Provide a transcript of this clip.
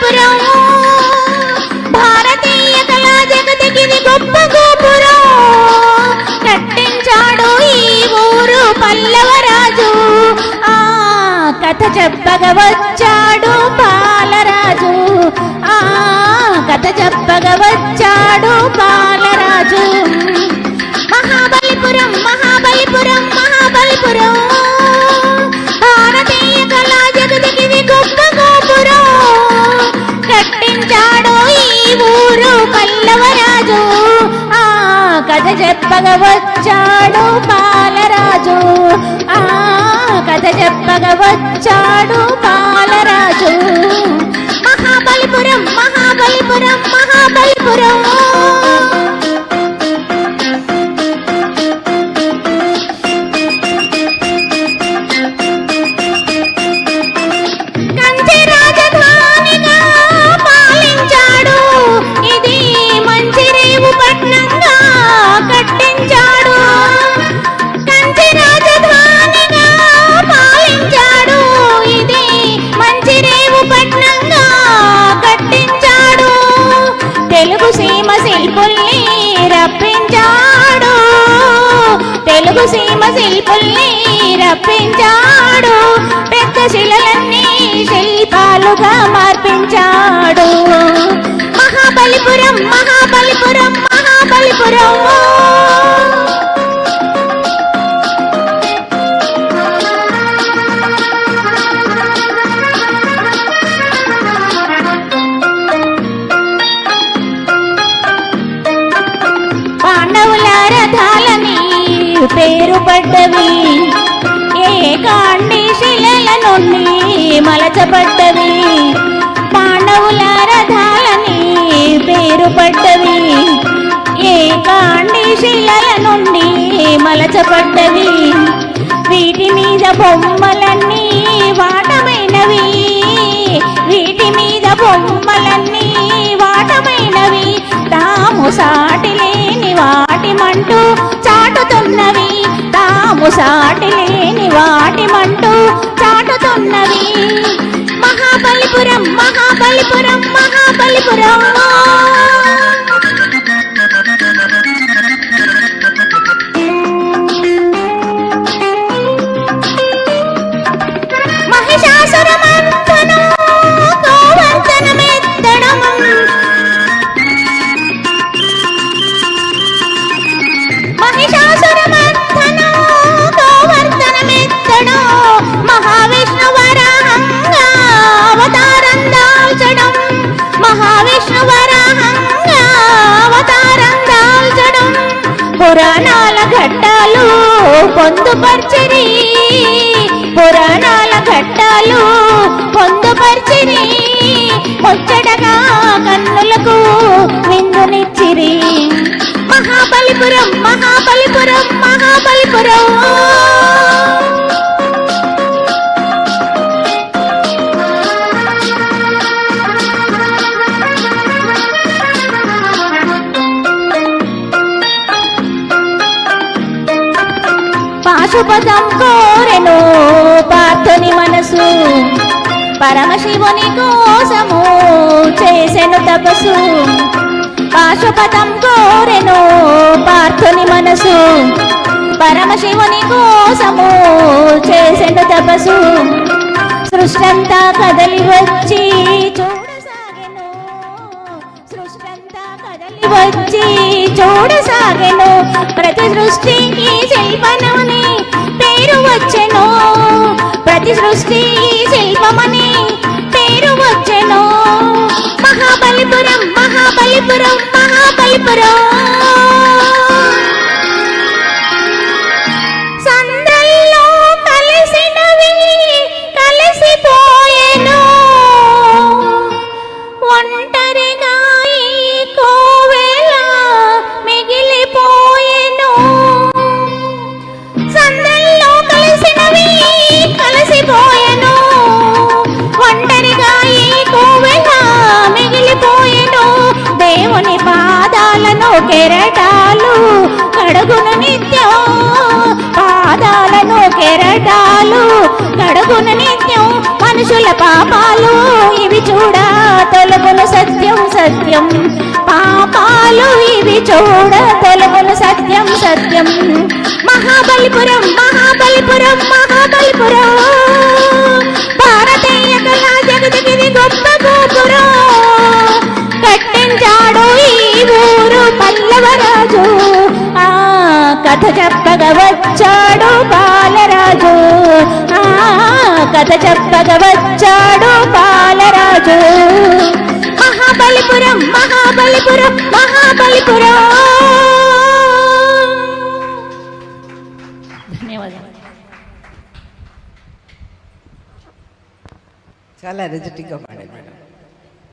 మహాబలిపురం భారతీయ కళా జగతికి గొప్ప గోపురం కట్టించాడు ఈ ఊరు పల్లవరాజు. ఆ కథ చెప్పగా వచ్చాడు పాలరాజు. ఆ కథ చెప్పగా వచ్చాడు పాలరాజు. మహాబలిపురం మహాబలిపురం మహాబలిపురం భారతీయ కళా జగతికి గొప్ప గోపురం కట్టించాడు ఈ ఊరు పల్లవరాజు. ఆ కథ చెప్పగా వచ్చాడు పాలరాజు. ఆ కథ చెప్పగా వచ్చాడు పాలరాజు. మహాబలిపురం మహాబలిపురం మహాబలిపురం తెలుగు సీమ శిల్పుల్ని రప్పించాడు. తెలుగు సీమ శిల్పుల్ని రప్పించాడు. పెద్ద శిలలన్నీ శిల్పాలుగా మార్పించాడు. మహాబలిపురం మహాబలిపురం మహాబలిపురం పేరు పడ్డవి ఏకాండి శిలల నుండి మలచబడ్డవి. పాండవుల రథాలని పేరు పడ్డవి ఏకాండి శిలల నుండి మలచబడ్డవి. వీటి మీద బొమ్మలన్నీ వాటమైనవి. వీటి మీద బొమ్మలన్నీ వాటమైనవి. తాము సాటి లేని వాటిమంటూ చాటుతున్నవి. తాము సాటి లేని వాటిమంటూ చాటుతున్నవి. మహాబలిపురం మహాబలిపురం మహాబలిపురం మహిషాసురమర్దనం గోవర్ధనమెత్తడం మహిషాసురమర్దనం గోవర్ధనమెత్తడం మహావిష్ణు వరాహంగా అవతారం దాల్చడం. మహావిష్ణు వరాహంగా అవతారం దాల్చడం. పురాణాల ఘట్టాలు పొందుపర్చిరి. పురాణాల ఘట్టాలు పొందుపర్చిరి. ముచ్చటగా కన్నులకు విందునిచ్చిరి. మహాబలిపురం మహాబలిపురం మహాబలిపురం పాశుపతం కోరెను పార్థుని మనసు. పరమశివుని కోసము చేసెను తపస్సు. పాశుపతం కోరెను పార్థుని మనసు. పరమశివుని కోసము చేసెను తపస్సు. సృష్టంతా కదలి వచ్చి చూడసాగెను. సృష్టంతా కదలి వచ్చి చూడసాగెను. ప్రతి సృష్టికి శిల్పమని పేరు వచ్చెను. ప్రతి సృష్టి శిల్పమని పేరు వచ్చెను. మహాబలిపురం మహాబలిపురం మహాబలిపురం సంద్రంలో కలిసినవి కలిసిపోయెను. ఒంటరిగా ఈ కోవెల మిగిలిపోయెను. సంద్రంలో కలిసినవి కలిసిపోయెను. ఒంటరిగా ఈ కోవెల మిగిలిపోయెను. దేవుని పాదాలను కెరటాలు సత్యం సత్యం పాపాలు ఇవి చూడ తొలగును సత్యం సత్యం మహాబలిపురం మహాబలిపురం మహాబలిపురం భారతీయ కళా జగతికి గొప్ప గోపురం కట్టించాడు ఈ ఊరు పల్లవరాజు ఆ కథ చెప్పగా వచ్చాడు బాలరాజు ఆ కథ చెప్పగా వచ్చాడు బాలరాజు మహాబలిపురం మహాబలిపురం మహాబలిపురం. ధన్యవాదాలు. చాలా ఎనర్జెటిక్గా పాడారు మేడం.